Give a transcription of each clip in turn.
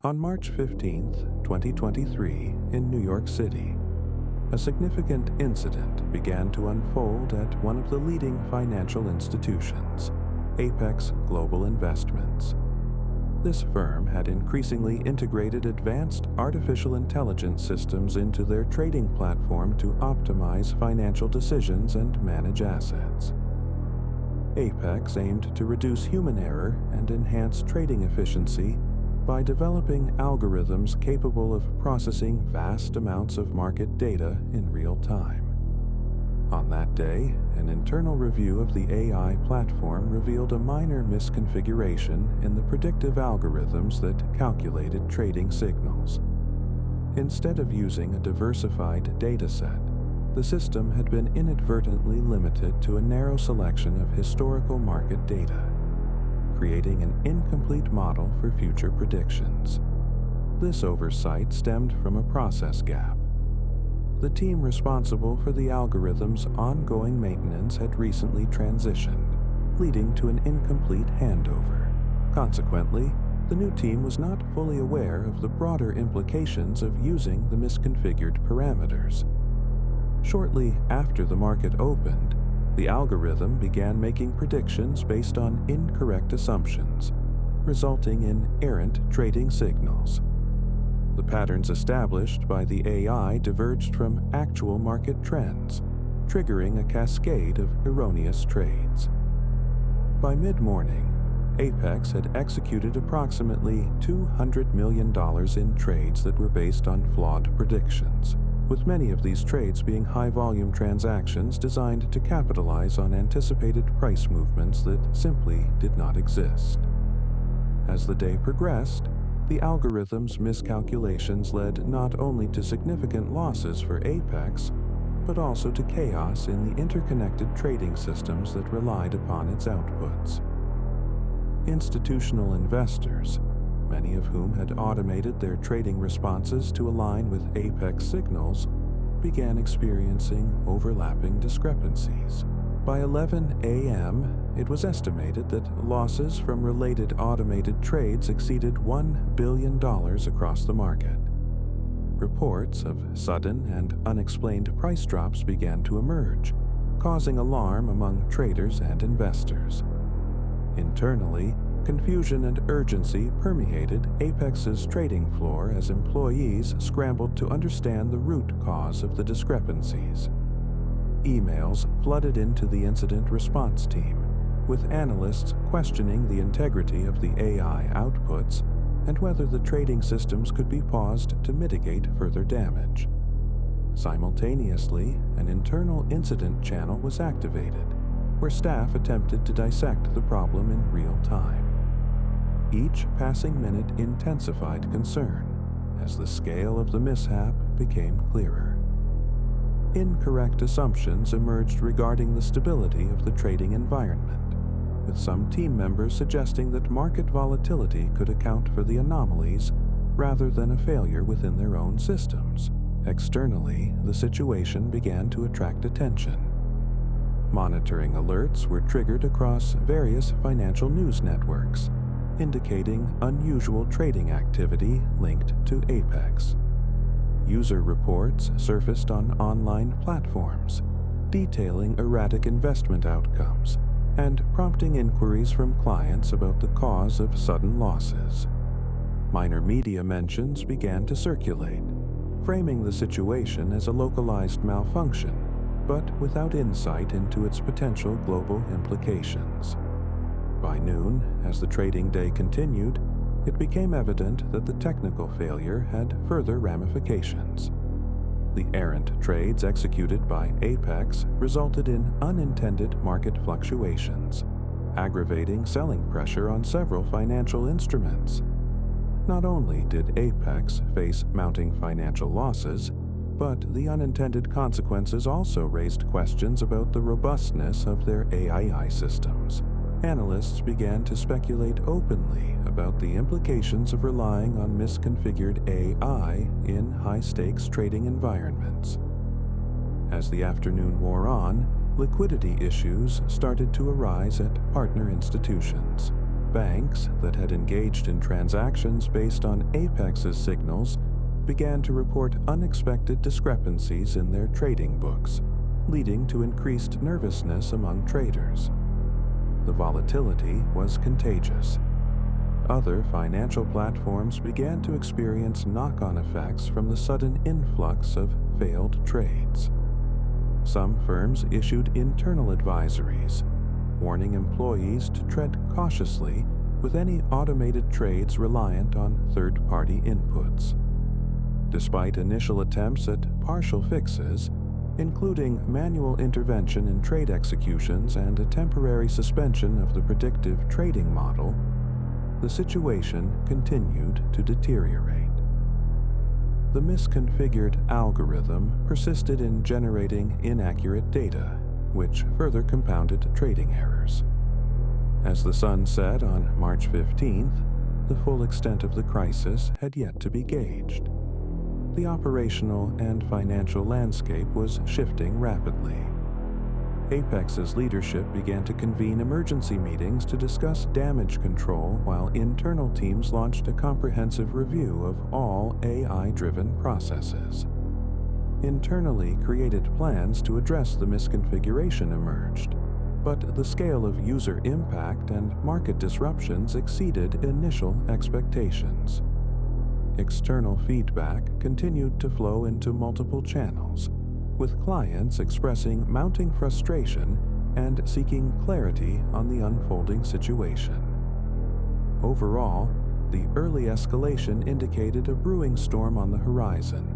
On March 15, 2023, in New York City, a significant incident began to unfold at one of the leading financial institutions, Apex Global Investments. This firm had increasingly integrated advanced artificial intelligence systems into their trading platform to optimize financial decisions and manage assets. Apex aimed to reduce human error and enhance trading efficiency by developing algorithms capable of processing vast amounts of market data in real time. On that day, an internal review of the AI platform revealed a minor misconfiguration in the predictive algorithms that calculated trading signals. Instead of using a diversified dataset, the system had been inadvertently limited to a narrow selection of historical market data, creating an incomplete model for future predictions. This oversight stemmed from a process gap. The team responsible for the algorithm's ongoing maintenance had recently transitioned, leading to an incomplete handover. Consequently, the new team was not fully aware of the broader implications of using the misconfigured parameters. Shortly after the market opened, the algorithm began making predictions based on incorrect assumptions, resulting in errant trading signals. The patterns established by the AI diverged from actual market trends, triggering a cascade of erroneous trades. By mid-morning, Apex had executed approximately $200 million in trades that were based on flawed predictions, with many of these trades being high-volume transactions designed to capitalize on anticipated price movements that simply did not exist. As the day progressed, the algorithm's miscalculations led not only to significant losses for Apex, but also to chaos in the interconnected trading systems that relied upon its outputs. Institutional investors, many of whom had automated their trading responses to align with Apex signals, began experiencing overlapping discrepancies. By 11 a.m., it was estimated that losses from related automated trades exceeded $1 billion across the market. Reports of sudden and unexplained price drops began to emerge, causing alarm among traders and investors. Internally, confusion and urgency permeated Apex's trading floor as employees scrambled to understand the root cause of the discrepancies. Emails flooded into the incident response team, with analysts questioning the integrity of the AI outputs and whether the trading systems could be paused to mitigate further damage. Simultaneously, an internal incident channel was activated, where staff attempted to dissect the problem in real time. Each passing minute intensified concern as the scale of the mishap became clearer. Incorrect assumptions emerged regarding the stability of the trading environment, with some team members suggesting that market volatility could account for the anomalies rather than a failure within their own systems. Externally, the situation began to attract attention. Monitoring alerts were triggered across various financial news networks, indicating unusual trading activity linked to Apex. User reports surfaced on online platforms, detailing erratic investment outcomes and prompting inquiries from clients about the cause of sudden losses. Minor media mentions began to circulate, framing the situation as a localized malfunction, but without insight into its potential global implications. By noon, as the trading day continued, it became evident that the technical failure had further ramifications. The errant trades executed by Apex resulted in unintended market fluctuations, aggravating selling pressure on several financial instruments. Not only did Apex face mounting financial losses, but the unintended consequences also raised questions about the robustness of their AI systems. Analysts began to speculate openly about the implications of relying on misconfigured AI in high-stakes trading environments. As the afternoon wore on, liquidity issues started to arise at partner institutions. Banks that had engaged in transactions based on Apex's signals began to report unexpected discrepancies in their trading books, leading to increased nervousness among traders. The volatility was contagious. Other financial platforms began to experience knock-on effects from the sudden influx of failed trades. Some firms issued internal advisories, warning employees to tread cautiously with any automated trades reliant on third-party inputs. Despite initial attempts at partial fixes, including manual intervention in trade executions and a temporary suspension of the predictive trading model, the situation continued to deteriorate. The misconfigured algorithm persisted in generating inaccurate data, which further compounded trading errors. As the sun set on March 15th, the full extent of the crisis had yet to be gauged. The operational and financial landscape was shifting rapidly. Apex's leadership began to convene emergency meetings to discuss damage control, while internal teams launched a comprehensive review of all AI-driven processes. Internally created plans to address the misconfiguration emerged, but the scale of user impact and market disruptions exceeded initial expectations. External feedback continued to flow into multiple channels, with clients expressing mounting frustration and seeking clarity on the unfolding situation. Overall, the early escalation indicated a brewing storm on the horizon,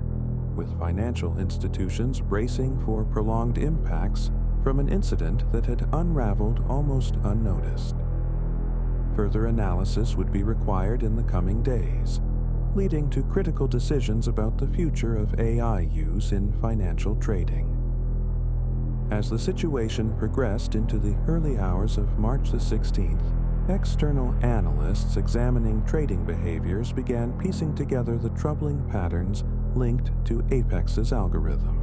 with financial institutions bracing for prolonged impacts from an incident that had unraveled almost unnoticed. Further analysis would be required in the coming days, leading to critical decisions about the future of AI use in financial trading. As the situation progressed into the early hours of March the 16th, external analysts examining trading behaviors began piecing together the troubling patterns linked to Apex's algorithm.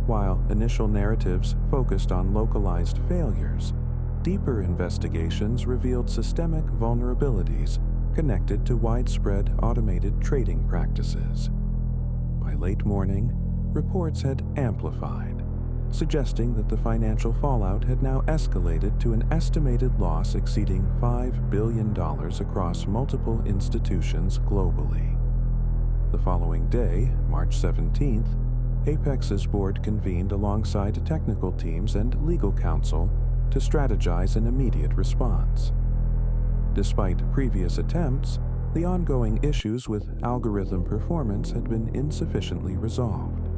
While initial narratives focused on localized failures, deeper investigations revealed systemic vulnerabilities connected to widespread automated trading practices. By late morning, reports had amplified, suggesting that the financial fallout had now escalated to an estimated loss exceeding $5 billion across multiple institutions globally. The following day, March 17th, Apex's board convened alongside technical teams and legal counsel to strategize an immediate response. Despite previous attempts, the ongoing issues with algorithm performance had been insufficiently resolved.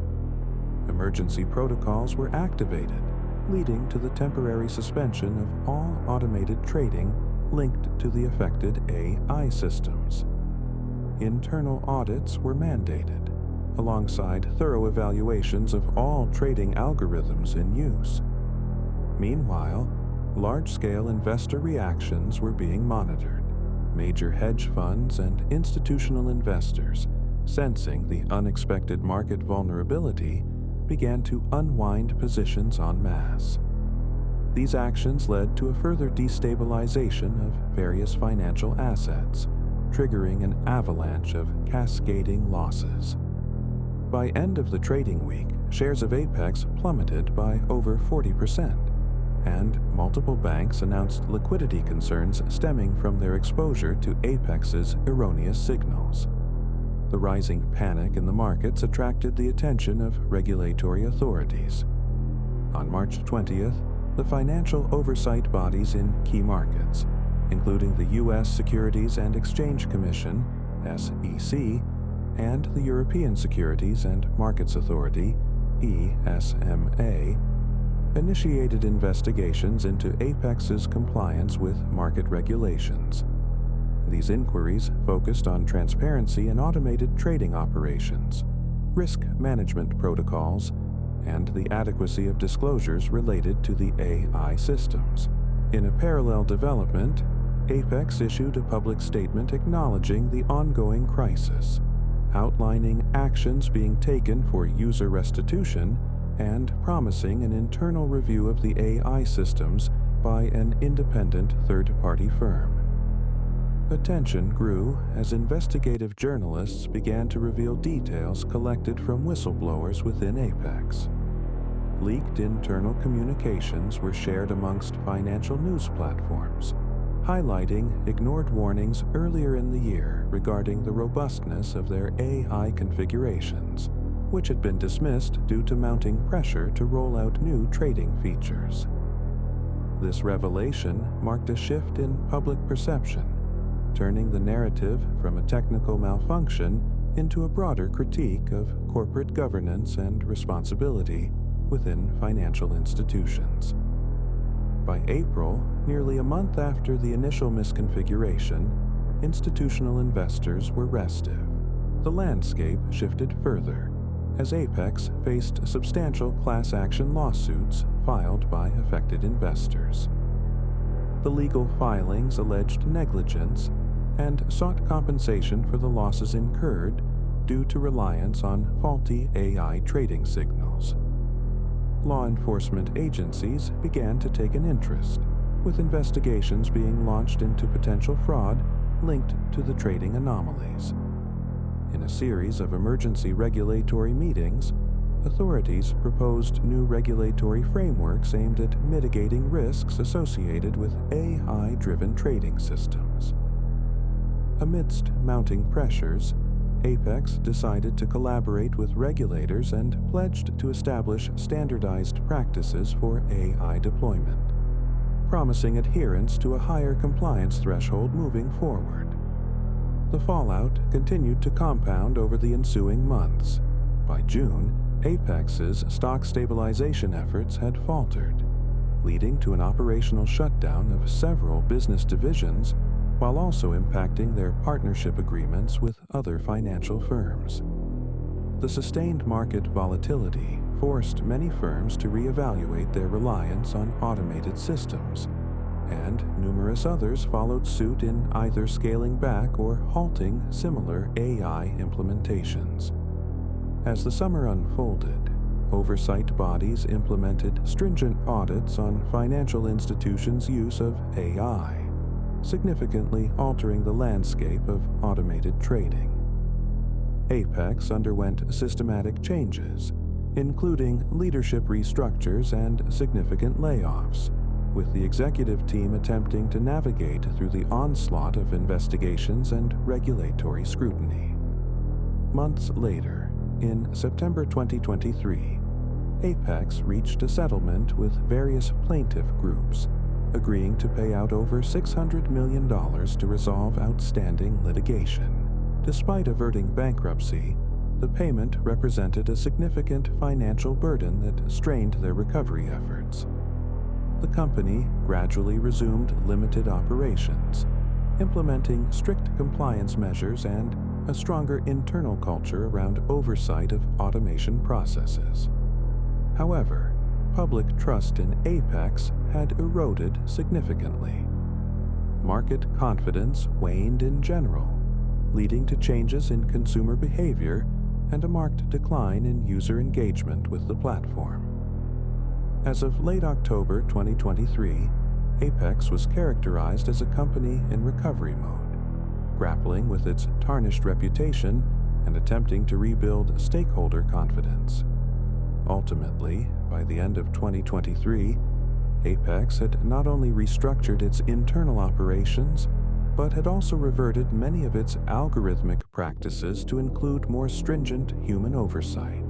Emergency protocols were activated, leading to the temporary suspension of all automated trading linked to the affected AI systems. Internal audits were mandated, alongside thorough evaluations of all trading algorithms in use. Meanwhile, large-scale investor reactions were being monitored. Major hedge funds and institutional investors, sensing the unexpected market vulnerability, began to unwind positions en masse. These actions led to a further destabilization of various financial assets, triggering an avalanche of cascading losses. By end of the trading week, shares of Apex plummeted by over 40%, and multiple banks announced liquidity concerns stemming from their exposure to Apex's erroneous signals. The rising panic in the markets attracted the attention of regulatory authorities. On March 20th, the financial oversight bodies in key markets, including the U.S. Securities and Exchange Commission, SEC, and the European Securities and Markets Authority, ESMA, initiated investigations into Apex's compliance with market regulations. These inquiries focused on transparency in automated trading operations, risk management protocols, and the adequacy of disclosures related to the AI systems. In a parallel development, Apex issued a public statement acknowledging the ongoing crisis, outlining actions being taken for user restitution and promising an internal review of the AI systems by an independent third-party firm. Attention grew as investigative journalists began to reveal details collected from whistleblowers within Apex. Leaked internal communications were shared amongst financial news platforms, highlighting ignored warnings earlier in the year regarding the robustness of their AI configurations, which had been dismissed due to mounting pressure to roll out new trading features. This revelation marked a shift in public perception, turning the narrative from a technical malfunction into a broader critique of corporate governance and responsibility within financial institutions. By April, nearly a month after the initial misconfiguration, institutional investors were restive. The landscape shifted further as Apex faced substantial class action lawsuits filed by affected investors. The legal filings alleged negligence and sought compensation for the losses incurred due to reliance on faulty AI trading signals. Law enforcement agencies began to take an interest, with investigations being launched into potential fraud linked to the trading anomalies. In a series of emergency regulatory meetings, authorities proposed new regulatory frameworks aimed at mitigating risks associated with AI-driven trading systems. Amidst mounting pressures, Apex decided to collaborate with regulators and pledged to establish standardized practices for AI deployment, promising adherence to a higher compliance threshold moving forward. The fallout continued to compound over the ensuing months. By June, Apex's stock stabilization efforts had faltered, leading to an operational shutdown of several business divisions while also impacting their partnership agreements with other financial firms. The sustained market volatility forced many firms to reevaluate their reliance on automated systems, and numerous others followed suit in either scaling back or halting similar AI implementations. As the summer unfolded, oversight bodies implemented stringent audits on financial institutions' use of AI, significantly altering the landscape of automated trading. Apex underwent systematic changes, including leadership restructures and significant layoffs, with the executive team attempting to navigate through the onslaught of investigations and regulatory scrutiny. Months later, in September 2023, Apex reached a settlement with various plaintiff groups, agreeing to pay out over $600 million to resolve outstanding litigation. Despite averting bankruptcy, the payment represented a significant financial burden that strained their recovery efforts. The company gradually resumed limited operations, implementing strict compliance measures and a stronger internal culture around oversight of automation processes. However, public trust in Apex had eroded significantly. Market confidence waned in general, leading to changes in consumer behavior and a marked decline in user engagement with the platform. As of late October 2023, Apex was characterized as a company in recovery mode, grappling with its tarnished reputation and attempting to rebuild stakeholder confidence. Ultimately, by the end of 2023, Apex had not only restructured its internal operations, but had also reverted many of its algorithmic practices to include more stringent human oversight.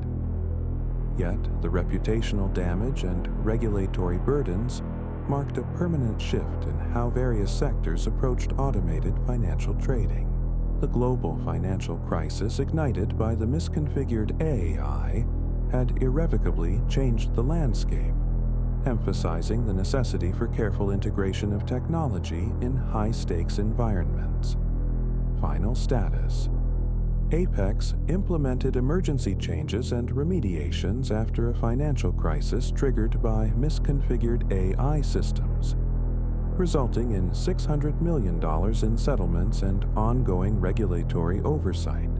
Yet, the reputational damage and regulatory burdens marked a permanent shift in how various sectors approached automated financial trading. The global financial crisis ignited by the misconfigured AI had irrevocably changed the landscape, emphasizing the necessity for careful integration of technology in high-stakes environments. Final status: Apex implemented emergency changes and remediations after a financial crisis triggered by misconfigured AI systems, resulting in $600 million in settlements and ongoing regulatory oversight,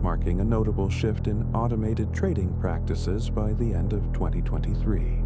marking a notable shift in automated trading practices by the end of 2023.